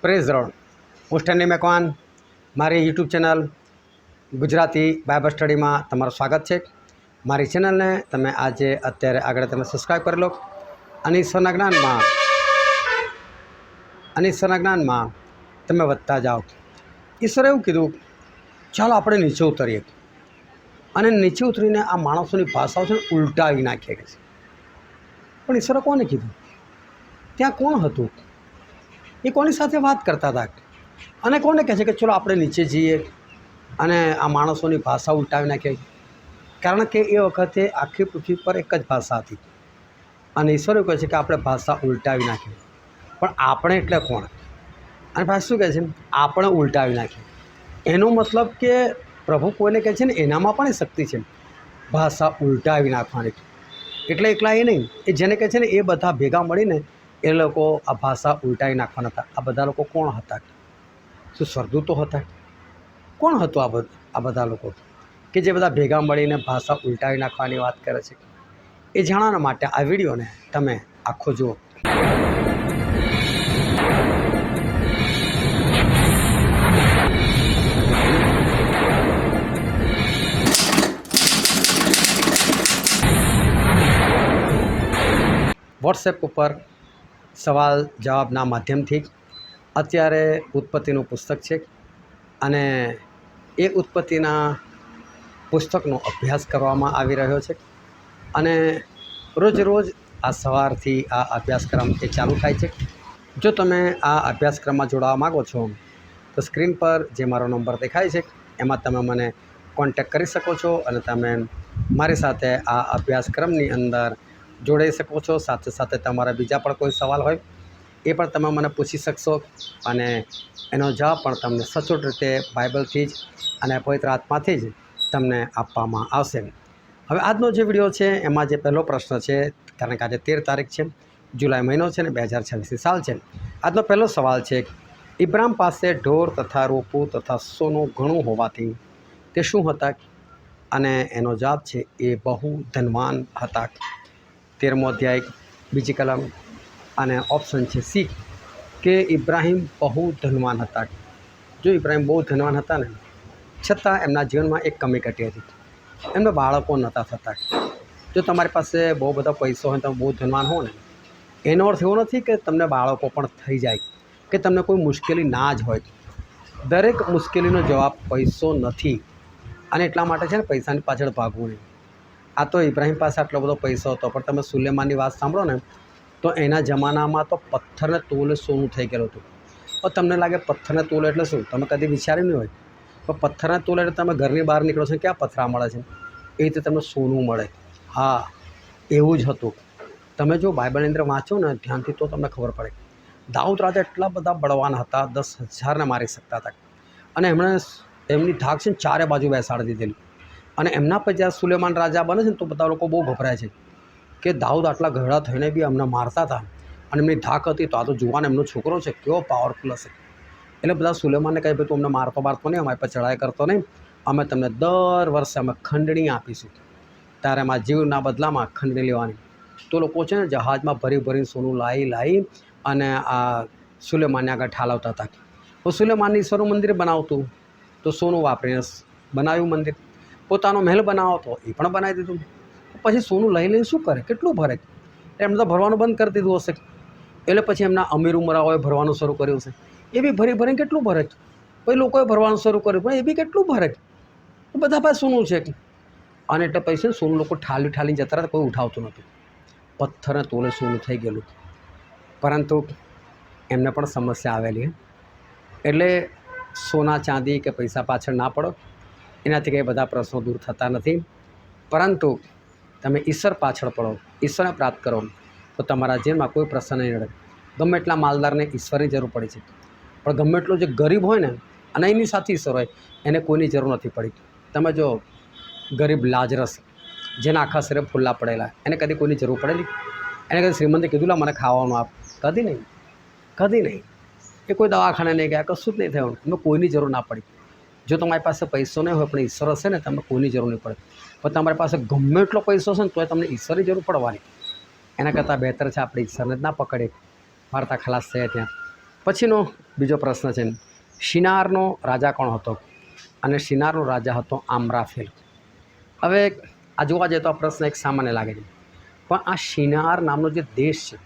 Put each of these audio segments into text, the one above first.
Praise road મુસ્ટની Macwan મારી YouTube channel Gujarati Bible સ્ટડીમાં તમારું સ્વાગત છે। મારી ચેનલને તમે આજે અત્યારે આગળ તમે સબસ્ક્રાઈબ કરી લો અને ઈશ્વરના જ્ઞાનમાં તમે વધતા જાઓ। ઈશ્વરે એવું કીધું, ચાલો આપણે નીચે ઉતરીએ, અને નીચે ઉતરીને આ માણસોની ભાષાઓ છે ઉલટાવી નાખીએ છે। પણ ઈશ્વરે કોને કીધું? ત્યાં કોણ હતું? એ કોની સાથે વાત કરતા હતા? અને કોને કહે છે કે ચલો આપણે નીચે જઈએ અને આ માણસોની ભાષા ઉલટાવી નાખીએ? કારણ કે એ વખતે આખી પૃથ્વી પર એક જ ભાષા હતી, અને ઈશ્વર એવું કહે છે કે આપણે ભાષા ઉલટાવી નાખીએ। પણ આપણે એટલે કોણ? અને પાછું શું કહે છે? આપણે ઉલટાવી નાખીએ। એનો મતલબ કે પ્રભુ કોઈને કહે છે ને એનામાં પણ શક્તિ છે ભાષા ઉલટાવી નાખવાની। એટલે એકલા એ નહીં, એ જેને કહે છે ને એ બધા ભેગા મળીને એ લોકો આ ભાષા ઉલટાવી નાખવાના હતા। આ બધા લોકો કોણ હતા? શું સ્વર્ગદૂતો હતા? કોણ હતું આ બધા લોકો કે જે બધા ભેગા મળીને ભાષા ઉલટાવી નાખવાની વાત કરે છે? એ જાણવા માટે આ વિડીયોને તમે આખો જુઓ। વોટ્સએપ ઉપર સવાલ જવાબના માધ્યમથી અત્યારે ઉત્પત્તિનું પુસ્તક છે, અને એ ઉત્પત્તિના પુસ્તકનો અભ્યાસ કરવામાં આવી રહ્યો છે। અને રોજ રોજ આ સવારથી આ અભ્યાસક્રમ એ ચાલુ થાય છે। જો તમે આ અભ્યાસક્રમમાં જોડાવા માગો છો તો સ્ક્રીન પર જે મારો નંબર દેખાય છે એમાં તમે મને કોન્ટેક્ટ કરી શકો છો, અને તમે મારી સાથે આ અભ્યાસક્રમની અંદર જોડાઈ શકો છો। સાથે સાથે તમારા બીજા પણ કોઈ સવાલ હોય એ પણ તમે મને પૂછી શકશો, અને એનો જવાબ પણ તમને સચોટ રીતે બાઇબલથી જ અને પવિત્ર આત્માથી જ તમને આપવામાં આવશે। હવે આજનો જે વિડીયો છે એમાં જે પહેલો પ્રશ્ન છે, કારણ કે આજે 13 તારીખ છે, જુલાઈ મહિનો છે ને 2026 સાલ છે। આજનો પહેલો સવાલ છે, ઇબ્રાહિમ પાસે ઢોર તથા રૂપું તથા સોનું ઘણું હોવાથી તે શું હતા? અને એનો જવાબ છે એ બહુ ધનવાન હતા। 13મો અધ્યાય બીજી કલમ, અને ઓપ્શન છે સી કે ઇબ્રાહિમ બહુ ધનવાન હતા। જો ઇબ્રાહિમ બહુ ધનવાન હતા ને, છતાં એમના જીવનમાં એક કમી ઘટી હતી, એમને બાળકો નહોતા થતા। જો તમારી પાસે બહુ બધો પૈસો હોય, તમે બહુ ધનવાન હો ને, એનો અર્થ એવો નથી કે તમને બાળકો પણ થઈ જાય, કે તમને કોઈ મુશ્કેલી ના જ હોય। દરેક મુશ્કેલીનો જવાબ પૈસો નથી, અને એટલા માટે છે ને પૈસાની પાછળ ભાગવું નહીં। આ તો ઇબ્રાહિમ પાસે આટલો બધો પૈસો હતો, પણ તમે સુલેમાનની વાત સાંભળો ને તો એના જમાનામાં તો પથ્થરને તોલે સોનું થઈ ગયેલું હતું। પણ તમને લાગે પથ્થરને તોલે એટલે શું? તમે કદી વિચાર્યું નહીં હોય, પણ પથ્થરને તોલે એટલે તમે ઘરની બહાર નીકળો છો, ક્યાં પથરા મળે છે? એ રીતે તમને સોનું મળે। હા, એવું જ હતું। તમે જો બાઇબલની અંદર વાંચો ને ધ્યાનથી તો તમને ખબર પડે, દાઉદ રાજા એટલા બધા બળવાન હતા, 10,000ને મારી શકતા હતા, અને એમણે એમની ધાક છે ને ચારે બાજુ બેસાડી દીધેલી। અને એમના પછી જ્યારે સુલેમાન રાજા બને છે ને તો બધા લોકો બહુ ગભરાય છે કે દાઉદ આટલા ઘરડા થઈને બી અમને મારતા હતા, અને એમની ધાક હતી, તો આ તો જુવાન એમનો છોકરો છે, કેવો પાવરફુલ હશે। એટલે બધા સુલેમાનને કહે, ભાઈ તું અમને મારતો નહીં, અમારી પર ચડાઈ કરતો નહીં, અમે તમને દર વર્ષે અમે ખંડણી આપીશું, ત્યારે અમારા જીવના બદલામાં ખંડણી લેવાની। તો લોકો છે ને જહાજમાં ભરીને સોનું લાવી અને આ સુલેમાનને આગળ ઠાલવતા હતા। તો સુલેમાનની ઈશ્વરનું મંદિર બનાવતું તો સોનું વાપરીને બનાવ્યું મંદિર, પોતાનો મહેલ બનાવો તો એ પણ બનાવી દીધું। પછી સોનું લઈને શું કરે? કેટલું ભરે? એમને તો ભરવાનું બંધ કરી દીધું હશે, એટલે પછી એમના અમીર ઉમરાઓએ ભરવાનું શરૂ કર્યું હશે, એ બી ભરીને કેટલું ભરે? પછી લોકોએ ભરવાનું શરૂ કર્યું, પણ એ બી કેટલું ભરે? બધા પાસે સોનું છે, અને એટલે પછી સોનું લોકો ઠાલીને જતા રહ્યા, કોઈ ઉઠાવતું નહોતું, પથ્થરને તોલે સોનું થઈ ગયેલું। પરંતુ એમને પણ સમસ્યા આવેલી, એટલે સોના ચાંદી કે પૈસા પાછળ ના પડો, એનાથી કંઈ બધા પ્રશ્નો દૂર થતા નથી। પરંતુ તમે ઈશ્વર પાછળ પડો, ઈશ્વરને પ્રાપ્ત કરો, તો તમારા જીવનમાં કોઈ પ્રશ્ન નહીં નડે। ગમે એટલા માલદારને ઈશ્વરની જરૂર પડે છે, પણ ગમે એટલો જે ગરીબ હોય ને અને એની સાથે ઈશ્વર હોય, એને કોઈની જરૂર નથી પડી। તમે જો ગરીબ લાજરસ, જેના આખા શરીરે ફૂલ્લા પડેલા, એને કદી કોઈની જરૂર પડેલી? એને કદી શ્રીમંતે કીધું લા મને ખાવાનું આપ? કદી નહીં। એ કોઈ દવાખાને નહીં ગયા, કશું જ નહીં થયું, એમને કોઈની જરૂર ના પડી। જો તમારી પાસે પૈસો નહીં હોય પણ ઈશ્વર હશે ને, તમને કોઈની જરૂર નહીં પડે। પણ તમારી પાસે ગમે એટલો પૈસો હશે ને તોય તમને ઈશ્વરની જરૂર પડવાની। એના કરતાં બહેતર છે આપણે ઈશ્વરને જ ના પકડીએ, વાર્તા ખલાસ થયા ત્યાં। પછીનો બીજો પ્રશ્ન છે, શિનારનો રાજા કોણ હતો? અને શિનારનો રાજા હતો આમ્રાફેલ. હવે આ જોવા જઈએ તો આ પ્રશ્ન એક સામાન્ય લાગે છે, પણ આ શિનાર નામનો જે દેશ છે,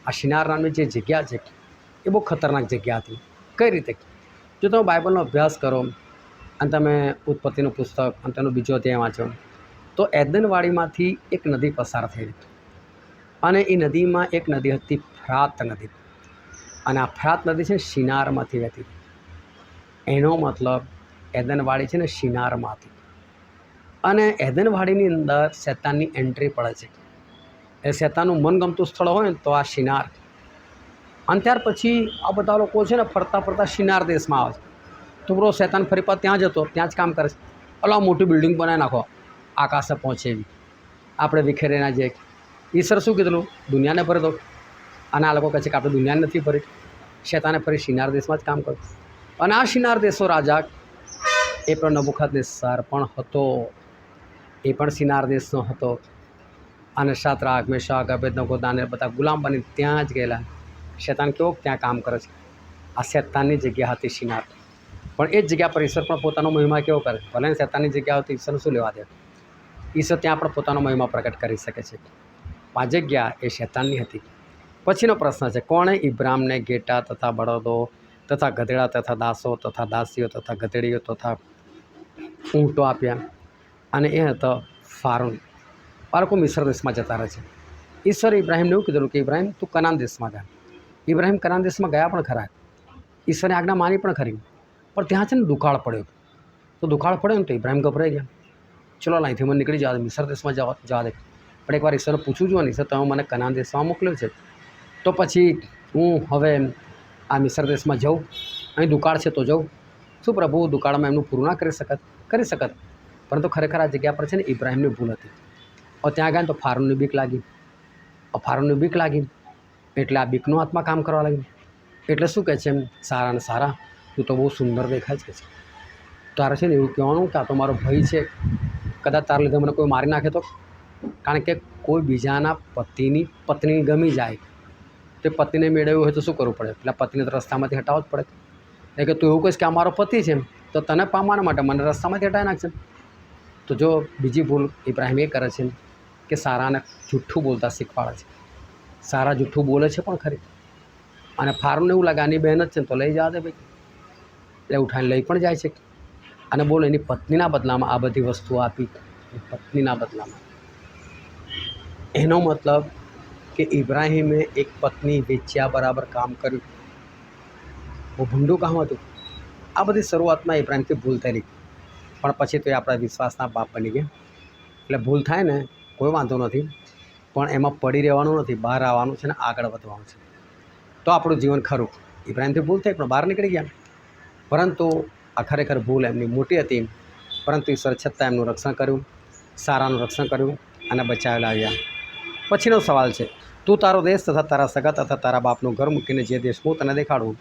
આ શિનાર નામની જે જગ્યા છે એ બહુ ખતરનાક જગ્યા હતી. કઈ રીતે? જો તમે બાઇબલનો અભ્યાસ કરો અને તમે ઉત્પત્તિનું પુસ્તક અને તેનો બીજો અધ્યાય વાંચો તો એદનવાડીમાંથી એક નદી પસાર થઈ હતી અને એ નદીમાં એક નદી હતી ફ્રાત નદી, અને આ ફ્રાત નદી છે ને શિનારમાંથી વહેતી હતી. એનો મતલબ એદનવાડી છે ને શિનારમાંથી, અને એદનવાડીની અંદર શેતાનની એન્ટ્રી પડે છે. એ શેતાનનું મનગમતું સ્થળ હોય ને તો આ શિનાર. અને ત્યાર પછી આ બધા લોકો છે ને ફરતા ફરતા શિનાર દેશમાં આવે છે. તો બરો શેતાન ફરી પાછો ત્યાં જતો, ત્યાં જ કામ કરે છે. અલા મોટી બિલ્ડિંગ બનાવી નાખો, આકાશે પહોંચે એવી, આપણે વિખેરી ના જઈએ. ઈશ્વર શું કીધેલું? દુનિયાને ભરી દો. અને આ લોકો કહે છે કે આપણે દુનિયાને નથી ભરી, શેતાને ફરી શિનાર દેશમાં જ કામ કર્યું. અને આ શિનાર દેશનો રાજા એ પણ નબુકદનેસ્સર પણ હતો, એ પણ શિનાર દેશનો હતો. અને શાદ્રાક, મેશક, અબેદનગો, દાનિયેલ બધા ગુલામ બની ત્યાં જ ગયેલા. શેતાન કેવો ત્યાં કામ કરે છે? આ શેતાનની જગ્યા હતી શિનાર. પણ એ જ જગ્યા પર ઈશ્વર પણ પોતાનો મહિમા કેવો કરે? ભલે શેતાનની જગ્યા હતી, ઈશ્વરને શું લેવા દે? ઈશ્વર ત્યાં પણ પોતાનો મહિમા પ્રગટ કરી શકે છે. આ જગ્યા એ શેતાનની હતી. પછીનો પ્રશ્ન છે, કોણે ઇબ્રામને ઘેટા તથા બળદો તથા ગધેડા તથા દાસો તથા દાસીઓ તથા ગધેડીઓ તથા ઊંટો આપ્યા? અને એ હતો ફારૂન. બાળકો મિસ્ર દેશમાં જતા રહે છે. ઈશ્વરે ઇબ્રાહિમને એવું કીધેલું કે ઇબ્રાહિમ તું કનાન દેશમાં જા. ઇબ્રાહિમ કનાન દેશમાં ગયા પણ ખરા, ઈશ્વરની આજ્ઞા માની પણ ખરી, પણ ત્યાં છે ને દુકાળ પડ્યો. તો દુકાળ પડ્યો ને તો ઇબ્રાહિમ ગભરાઈ ગયા. ચલો અહીંથી મને નીકળી જવા દે, મિસ્ર દેશમાં જવા દે. પણ એકવાર ઈશ્વરને પૂછવું જોઈએ ને, ઈશ્વર તમે મને કનાન દેશમાં મોકલ્યો છે, તો પછી હું હવે આ મિસ્ર દેશમાં જાઉં? અહીં દુકાળ છે તો જાઉં? શું પ્રભુ દુકાળમાં એમનું પૂરું ના કરી શકત? પરંતુ ખરેખર આ જગ્યા પર છે ને ઇબ્રાહિમની ભૂલ હતી. और ત્યાં ગયા ને તો ફારૂનની બીક લાગી. ફારૂનની બીક લાગી એટલે આ બીકનો આત્મા કામ કરવા લાગી. એટલે શું કહે છે, એમ સારા ને સારા, તું તો બહુ સુંદર દેખાય છે. તારે છે ને એવું કહેવાનું કે આ તો મારો ભય છે, કદાચ તારા લીધે મને કોઈ મારી નાખે તો. કારણ કે કોઈ બીજાના પતિની પત્ની ગમી જાય તો પતિને મેળવ્યું હોય તો શું કરવું પડે? પેલા પતિને તો રસ્તામાંથી હટાવવો જ પડે. એટલે કે તું એવું કહીશ કે આ મારો પતિ છે તો તને પામવાના માટે મને રસ્તામાંથી હટાવી નાખશે. તો જો બીજી ભૂલ ઇબ્રાહિમ એ કરે છે કે સારાને જૂઠ્ઠું બોલતા શીખવાડે છે. સારા જૂઠ્ઠું બોલે છે પણ ખરી, અને ફારૂનને એવું લાગે આની બહેન જ છે તો લઈ જવા દે ભાઈ, એટલે ઉઠાઈને લઈ પણ જાય છે. અને બોલો એની પત્નીના બદલામાં આ બધી વસ્તુઓ આપી, પત્નીના બદલામાં. એનો મતલબ કે ઇબ્રાહિમે એક પત્ની વેચ્યા બરાબર કામ કર્યું. બહુ ભૂંડું કામ હતું. આ બધી શરૂઆતમાં ઇબ્રાહિમથી ભૂલ થયેલી, પણ પછી તો એ આપણા વિશ્વાસના બાપ બની ગયા. એટલે ભૂલ થાય ને કોઈ વાંધો નથી, પણ એમાં પડી રહેવાનું નથી, બહાર આવવાનું છે ને આગળ વધવાનું છે. તો આપણું જીવન ખરું. ઇબ્રાહિમથી ભૂલ થઈ પણ બહાર નીકળી ગયા, પરંતુ આ ખરેખર ભૂલ એમની મોટી હતી. પરંતુ ઈશ્વર છતાં એમનું રક્ષણ કર્યું, સારાનું રક્ષણ કર્યું અને બચાવેલા આવ્યા. પછીનો સવાલ છે, તું તારો દેશ તથા તારા સગા તથા તારા બાપનું ઘર મૂકીને જે દેશ હું તને દેખાડું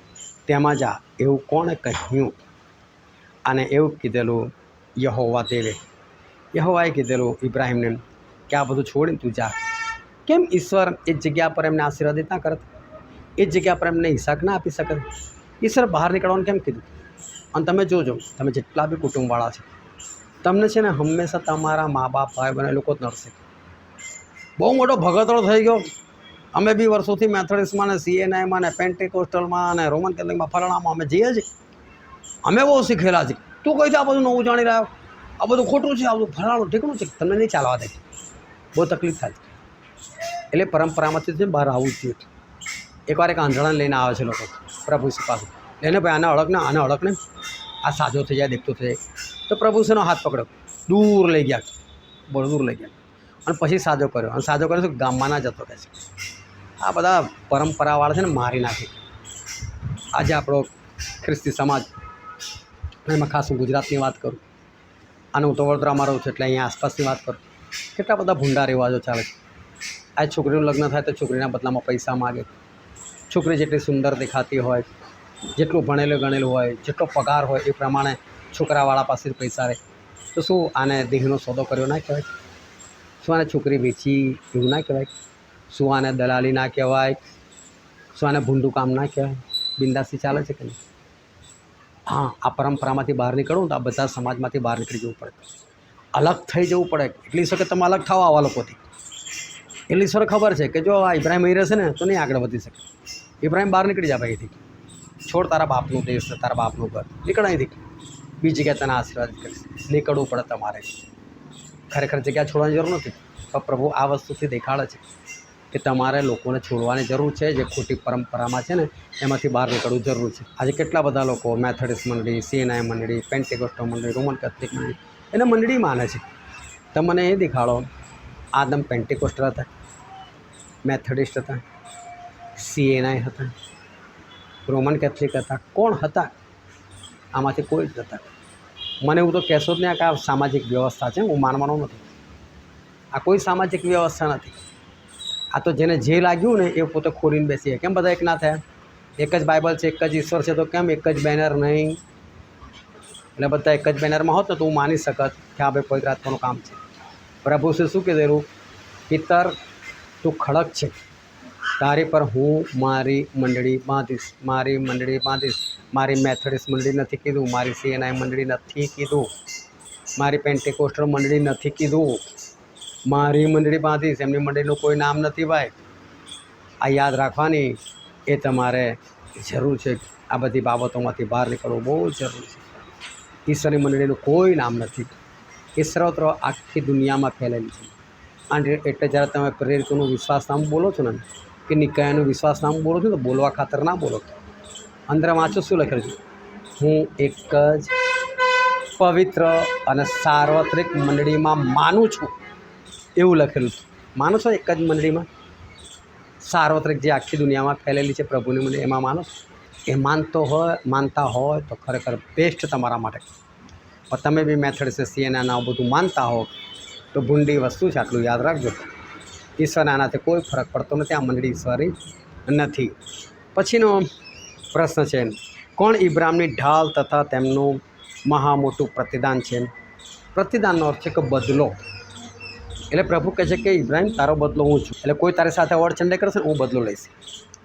તેમાં જા, એવું કોણે કહ્યું? અને એવું કીધેલું યહોવા દેવે. યહોવાએ કીધેલું ઇબ્રાહિમને કે આ બધું છોડીને તું જા. કેમ ઈશ્વર એ જગ્યા પર એમને આશીર્વાદિત ના કરત? એ જગ્યા પર એમને ઈસાક ના આપી શકત? ઈશ્વર બહાર નીકળવાનું કેમ કીધું? અને તમે જોજો, તમે જેટલા બી કુટુંબવાળા છે, તમને છે ને હંમેશા તમારા મા બાપ, ભાઈ બહેન એ લોકો જ નડશે. બહુ મોટો ભગતડો થઈ ગયો. અમે બી વર્ષોથી મેથોડિસ્ટમાં ને CNIમાં ને પેન્ટેકોસ્ટલમાં ને રોમન કેથોલિકમાં ફલાણામાં અમે જઈએ છીએ. અમે બહુ શીખેલા છીએ. તું કઈ આ બધું નવું જાણી રહ્યો? આ બધું ખોટું છે, આ બધું ફલાણું ઠીકનું છે, તમને નહીં ચાલવા દે. બહુ તકલીફ થાય. એટલે પરંપરામાંથી બહાર આવવું જ જોઈએ. એકવાર એક આંધળાને લઈને આવે છે લોકો પ્રભુ પાસે, એને ભાઈ આને અડકને આ સાજો થઈ જાય, દેખતો થઈ જાય. તો પ્રભુ શેનો હાથ પકડ્યો, દૂર લઈ ગયા, બહુ દૂર લઈ ગયા, અને પછી સાજો કર્યો. અને સાજો કર્યો તો ગામમાં ના જતો કહે છે. આ બધા પરંપરાવાળા છે ને મારી નાખી. આજે આપણો ખ્રિસ્તી સમાજ, એમાં ખાસ હું ગુજરાતની વાત કરું, અને હું તો વડોદરામાં રહું છું એટલે અહીંયા આસપાસની વાત કરું. કેટલા બધા ભૂંડા રિવાજો ચાલે છે. આ છોકરીનું લગ્ન થાય તો છોકરીના બદલામાં પૈસા માગે. છોકરી જેટલી સુંદર દેખાતી હોય, જેટલું ભણેલું ગણેલું હોય, જેટલો પગાર હોય એ પ્રમાણે છોકરાવાળા પાસે પૈસા રહે. તો શું આને દેહનો સોદો કર્યો ના કહેવાય? શું આને છોકરી વેચી એવું ના કહેવાય? શું આને દલાલી ના કહેવાય? શું આને ભૂંડું કામ ના કહેવાય? બિંદાસથી ચાલે છે કે નહીં? હા, આ પરંપરામાંથી બહાર નીકળવું તો આ બધા સમાજમાંથી બહાર નીકળી જવું પડે, અલગ થઈ જવું પડે. એટલી શકે તમે અલગ થાઓ આવા લોકોથી. એટલી સર ખબર છે કે જો આ ઇબ્રાહિમ અહીં રહેશે ને તો નહીં આગળ વધી શકે. ઇબ્રાહિમ બહાર નીકળી જા ભાઈ અહીંથી, છોડ તારા બાપનું દેશ, તારા બાપનું ઘર, નીકળ અહીંથી. બીજી જગ્યાએ તને આશીર્વાદ કરીશ. નીકળવું પડે તમારે. ખરેખર જગ્યા છોડવાની જરૂર નથી, પણ પ્રભુ આ વસ્તુથી દેખાડે છે કે તમારે લોકોને છોડવાની જરૂર છે. જે ખોટી પરંપરામાં છે ને એમાંથી બહાર નીકળવું જરૂર છે. આજે કેટલા બધા લોકો મેથોડિસ્ટ મંડળી, CNI મંડળી, પેન્ટેકોસ્ટલ મંડળી, રોમન કેથોલિક મંડળી એને મંડળી માને છે. તમને એ દેખાડો આદમ પેન્ટેકોસ્ટલ હતા, મેથોડિસ્ટ હતા, CNI હતા, રોમન કેથોલિક હતા, કોણ હતા? આમાંથી કોઈ જ નહોતા. મને એવું તો કહેશો જ નહીં કે આ સામાજિક વ્યવસ્થા છે. હું માનવાનો નથી. આ કોઈ સામાજિક વ્યવસ્થા નથી. આ તો જેને જે લાગ્યું ને એ પોતે ખોલીને બેસી. કેમ બધા એક ના થયા? એક જ બાઇબલ છે, એક જ ઈશ્વર છે, તો કેમ એક જ બેનર નહીં? એટલે બધા એક જ બેનરમાં હોત ને તો હું માની શકત કે આ ભાઈ પવિત્ર આત્માનું કામ છે. પ્રભુએ શું કીધેલું? પિતર તું ખડક છે, તારી પર હું મારી મંડળી બાંધીશ, મારી મંડળી બાંધીશ. મારી મેથોડિસ્ટ મંડળી નથી કીધું, મારી CNI મંડળી નથી કીધું, મારી પેન્ટેકોસ્ટલ મંડળી નથી કીધું, મારી મંડળી બાંધીશ. એમની મંડળીનું કોઈ નામ નથી ભાઈ. આ યાદ રાખવાની એ તમારે જરૂર છે. આ બધી બાબતોમાંથી બહાર નીકળવું બહુ જરૂરી છે. ઈશ્વરની મંડળીનું કોઈ નામ નથી. એ સર્વત્ર આખી દુનિયામાં ફેલાયેલી છે. અને એટલે જ્યારે તમે પ્રેરિતોનું વિશ્વાસનામું બોલો છો ને કે નિકાયનું વિશ્વાસનામું બોલો છો તો બોલવા ખાતર ના બોલો. અંદર વાંચો શું લખેલું છે? હું એક જ પવિત્ર અને સાર્વત્રિક મંડળીમાં માનું છું, એવું લખેલું છે. માનો છો એક જ મંડળીમાં સાર્વત્રિક જે આખી દુનિયામાં ફેલાયેલી છે પ્રભુની મંડળી, એમાં માનો? એ માનતા હોય તો ખરેખર બેસ્ટ તમારા માટે. પણ તમે બી મેથોડિસ્ટ, CNI આવું બધું માનતા હો તો ભૂંડી વસ્તુ છે. આટલું યાદ રાખજો. ઈશ્વરના આનાથી કોઈ ફરક પડતો નથી. આ મંડળી ઈશ્વરી નથી. પછીનો પ્રશ્ન છે, કોણ ઇબ્રાહિમની ઢાલ તથા તેમનું મહા મોટું પ્રતિદાન છે? પ્રતિદાનનો અર્થ છે કે બદલો. એટલે પ્રભુ કહે છે કે ઇબ્રાહિમ તારો બદલો હું છું. એટલે કોઈ તારી સાથે અવળચંડે કરશે હું બદલો લઈશ.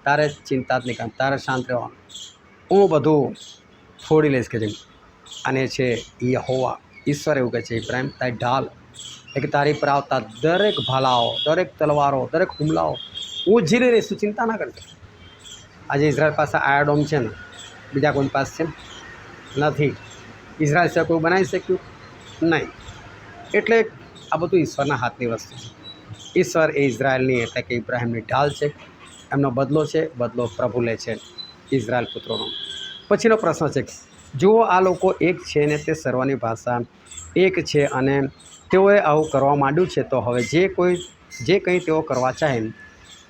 તારે ચિંતા જ નહીં કરવાની, તારે શાંત રહેવાનું. હું બધું છોડી લઈશ કે જેમ. અને છે યહોવા, ઈશ્વર એવું કહે છે ઇબ્રાહિમ તારી ઢાલ, એટલે કે તારી પર આવતા દરેક ભાલાઓ, દરેક તલવારો, દરેક હુમલાઓ હું ઝીલી રહીશ, તું ચિંતા ના કરજો. આજે ઇઝરાયલ પાસે આયર્ન છે ને બીજા કોઈ પાસે છે નથી. ઇઝરાયલ સિવાય કોઈ બનાવી શક્યું નહીં. એટલે આ બધું ઈશ્વરના હાથની વસ્તુ છે. ઈશ્વર એ ઇઝરાયલની એટલે કે ઇબ્રાહિમની ઢાલ છે. એમનો બદલો છે, બદલો પ્રભુ લે છે ઇઝરાયલ પુત્રોનો. પછીનો પ્રશ્ન છે, જુઓ આ લોકો એક છે ને તે સર્વની ભાષા એક છે અને તેઓએ આવું કરવા માંડ્યું છે, તો હવે જે કંઈ તેઓ કરવા ચાહે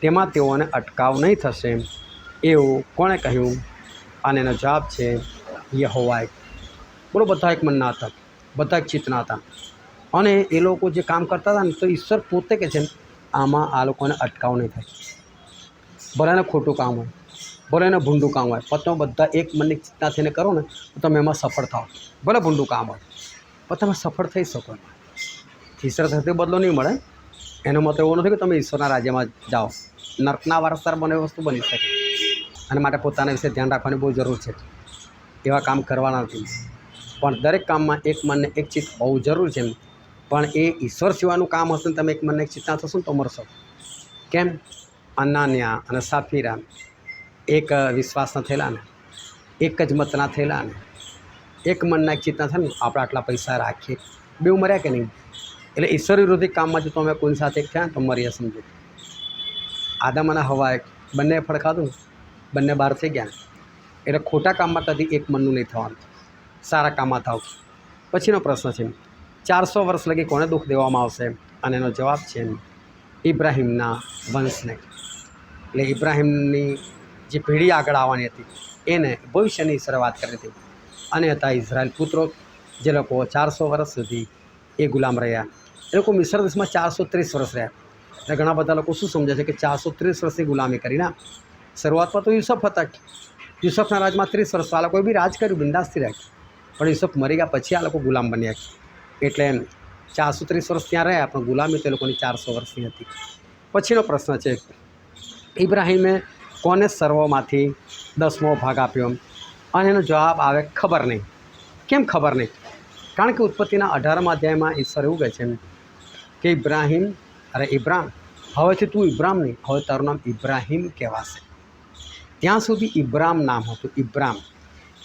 તેમાં તેઓને અટકાવ નહીં થશે એવું કોણે કહ્યું? અને એનો જવાબ છે યહોવાએ. બોલો, બધા એક મનના હતા, બધા એક ચિત્તના હતા. અને એ લોકો જે કામ કરતા હતા ને તો ઈશ્વર પોતે કહે છે આમાં આ લોકોને અટકાવ નહીં થાય. ભલે એને ખોટું કામ હોય, ભલે એને ભૂંડું કામ હોય, પણ તમે બધા એક મનની ચિંતા થઈને કરો ને તો તમે એમાં સફળ થાઓ. ભલે ભૂંડું કામ હોય પણ તમે સફળ થઈ શકો. ઈશ્વર થતી બદલો નહીં મળે. એનો મતલબ એવો નથી કે તમે ઈશ્વરના રાજ્યમાં જાઓ. નર્કના વારસદાર બને વસ્તુ બની શકે. અને માટે પોતાના વિશે ધ્યાન રાખવાની બહુ જરૂર છે. એવા કામ કરવાના નથી. પણ દરેક કામમાં એક મનને એક ચિત્ત હોવું જરૂર છે. પણ એ ઈશ્વર સિવાયનું કામ હશે ને તમે એક મનને એક ચિત્તના થશો ને તો મરશો. કેમ? અનાન્યા અને સાફીરા એક વિશ્વાસના થયેલા ને, એક જ મતના થયેલા ને, એક મનના એક ચિત્તના થાય ને આપણે આટલા પૈસા રાખીએ, બેઉ મર્યા કે નહીં? એટલે ઈશ્વર વિરોધી કામમાં જો તમે કોઈની સાથે એક થયા ને તો મરીએ સમજો. આદમ અને હવાએ બંને ફળ ખાધું, બંને બહાર થઈ ગયા. એટલે ખોટા કામમાં કદી એક મનનું નહીં થવાનું, સારા કામમાં થાવ. પછીનો પ્રશ્ન છે, 400 વર્ષ લગી કોને દુઃખ દેવામાં આવશે? અને એનો જવાબ છે ઇબ્રાહિમના વંશને. એટલે ઇબ્રાહિમની જે પેઢી આગળ આવવાની હતી એને ભવિષ્યની ઈશ્વરે વાત કરી હતી. અને હતા ઇઝરાયલ પુત્રો, જે લોકો 400 વર્ષ સુધી એ ગુલામ રહ્યા. એ લોકો મિસ્ર દેશમાં 430 વર્ષ રહ્યા. એટલે ઘણા બધા લોકો શું સમજે છે કે 430 વર્ષની ગુલામી કરી ના. શરૂઆતમાં તો યુસુફ હતા. યુસુફના રાજમાં 30 વર્ષ આ લોકોએ બી રાજ કર્યું, બિંદાસથી રાખ્યું. પણ યુસુફ મરી ગયા પછી આ લોકો ગુલામ બન્યા. એટલે 430 વર્ષ ત્યાં રહ્યા, પણ ગુલામી તો એ લોકોની 400 વર્ષની હતી. પછીનો પ્રશ્ન છે, ઇબ્રાહિમે કોને સર્વમાંથી 10મો ભાગ આપ્યો? અને એનો જવાબ આવે ખબર નહીં. કેમ ખબર નહીં? કારણ કે ઉત્પત્તિના 18મા અધ્યાયમાં ઈશ્વર એવું કહે છે કે ઇબ્રાહિમ, ઇબ્રામ, હવેથી તું ઇબ્રામ નહીં, હવે તારું નામ ઇબ્રાહિમ કહેવાશે. ત્યાં સુધી ઇબ્રામ નામ હતું.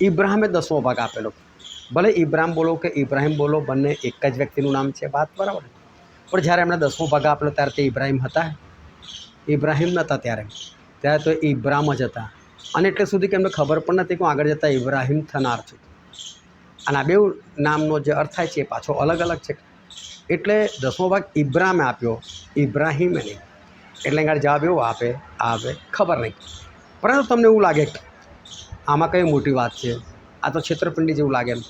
ઇબ્રાહિમે 10મો ભાગ આપેલો. ભલે ઇબ્રામ બોલો કે ઇબ્રાહિમ બોલો, બંને એક જ વ્યક્તિનું નામ છે, વાત બરાબર. પણ જ્યારે એમણે 10મો ભાગ આપેલો ત્યારે તે ઇબ્રાહિમ હતા? ઇબ્રાહિમ નહોતા. ત્યારે તો ઇબ્રામ જ હતા. અને એટલે સુધી કે એમને ખબર પણ નથી કે હું આગળ જતાં ઇબ્રાહિમ થનાર છું. અને આ બેઉ નામનો જે અર્થ થાય છે એ પાછો અલગ અલગ છે. એટલે 10મો ભાગ ઇબ્રામે આપ્યો, ઇબ્રાહિમે નહીં. એટલે આગળ જવાબ એવો આવે ખબર નહીં. પરંતુ તમને એવું લાગે કે આમાં કઈ મોટી વાત છે, આ તો છેતરપિંડી જેવું લાગે એમ,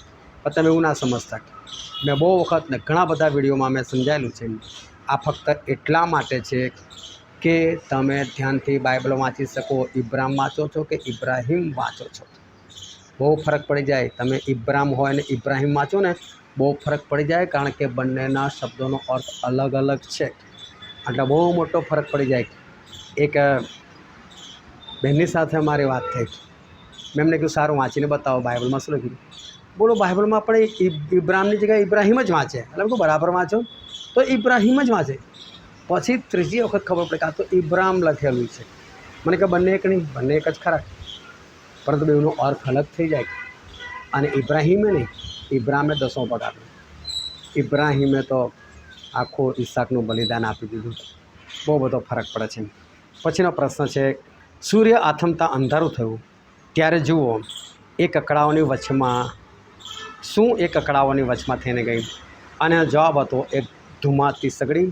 પણ તમે એવું ના સમજતા. મેં બહુ વખત ને ઘણા બધા વિડીયોમાં મેં સમજાયેલું છે. આ ફક્ત એટલા માટે છે કે તમે ધ્યાનથી બાઇબલ વાંચી શકો. ઇબ્રામ વાંચો છો કે ઇબ્રાહિમ વાંચો છો, બહુ ફરક પડી જાય. તમે ઇબ્રામ હોય ને ઇબ્રાહિમ વાંચો ને, બહુ ફરક પડી જાય. કારણ કે બંનેના શબ્દોનો અર્થ અલગ અલગ છે. એટલે બહુ મોટો ફરક પડી જાય. એક બહેનની સાથે અમારી વાત થઈ. મેં એમને કહ્યું સારું વાંચીને બતાવો બાઇબલમાં શું લખ્યું. બોલો બાઇબલમાં પણ ઇબ્રામની જગ્યાએ ઇબ્રાહિમ જ વાંચે. એટલે કહું બરાબર વાંચો, તો ઇબ્રાહિમ જ વાંચે. પછી ત્રીજી વખત ખબર પડે કે આ તો ઇબ્રામ લખેલું છે. મને કે બંને એક નહીં, બંને એક જ ખરા, પરંતુ બેનો અર્થ અલગ થઈ જાય. અને ઇબ્રાહિમે નહીં, ઇબ્રામે 10મો ભાગ આપ્યો. ઇબ્રાહિમે તો આખો ઈસાકનું બલિદાન આપી દીધું. બહુ બધો ફરક પડે છે. પછીનો પ્રશ્ન છે, સૂર્ય આથમતા અંધારું થયું ત્યારે જુઓ એ કકડાઓની વચમાં થઈને ગઈ. અને જવાબ હતો એક ધુમાતી સગડી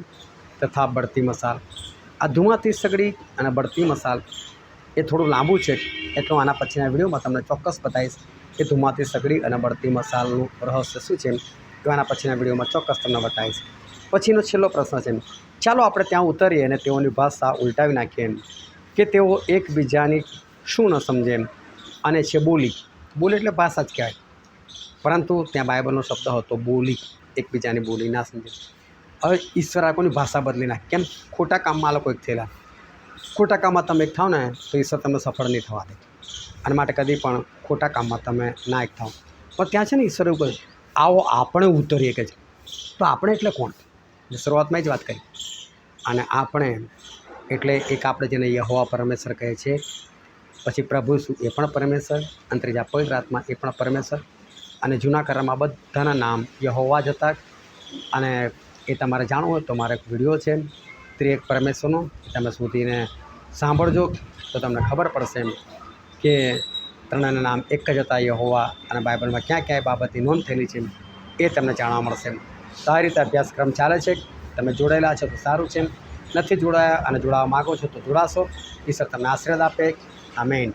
તથા બળતી મસાલ. આ ધુમાતી સગડી અને બળતી મસાલ એ થોડું લાંબુ છે, એટલે આના પછીના વિડીયોમાં તમને ચોક્કસ બતાવીશ કે ધુમાતી સગડી અને બળતી મસાલનું રહસ્ય શું છે. તો આના પછીના વિડીયોમાં ચોક્કસ તમને બતાવીશ. પછીનો છેલ્લો પ્રશ્ન છે, ચાલો આપણે ત્યાં ઉતરીએ અને તેઓની ભાષા ઉલટાવી નાખીએ કે તેઓ એકબીજાની શું ન સમજે અને છે બોલી એટલે ભાષા જ કહેવાય. પરંતુ ત્યાં બાઇબલનો શબ્દ હતો બોલી, એકબીજાની બોલી ના સમજે. હવે ઈશ્વર આ કોની ભાષા બદલી નાખે? કેમ? ખોટા કામમાં આ લોકો એક થયેલા. ખોટા કામમાં તમે એક થાવ ને તો ઈશ્વર તમને સફળ નહીં થવા દે. અને માટે કદી પણ ખોટા કામમાં તમે ના એક થાવ. પણ ત્યાં છે ને ઈશ્વર એવું કહે, આવો આપણે ઉતરીએ કે છે. તો આપણે એટલે કોણ? શરૂઆતમાં જ વાત કરી. અને આપણે એટલે એક આપણે જેને યહોવા પરમેશ્વર કહે છે, પછી પ્રભુ શું એ પણ પરમેશ્વર, અને ત્રીજા પવિત્ર આત્મા એ પણ પરમેશ્વર. અને જૂના કરારમાં બધાના નામ યહોવા જ હતા. અને એ તમારે જાણવું હોય તો મારો એક વિડીયો છે ત્રિએક પરમેશ્વરનો, તમે શોધીને સાંભળજો તો તમને ખબર પડશે કે ત્રણેયના નામ એક જ હતા યહોવા. અને બાઇબલમાં ક્યાં ક્યાંય બાબતની નોંધ થયેલી છે એ તમને જાણવા મળશે. તો આ રીતે અભ્યાસક્રમ ચાલે છે. તમે જોડાયેલા છો તો સારું છે, નથી જોડાયા અને જોડાવા માગો છો તો જોડાશો. ઈશ્વર તમને આશીર્વાદ આપે. આમેન.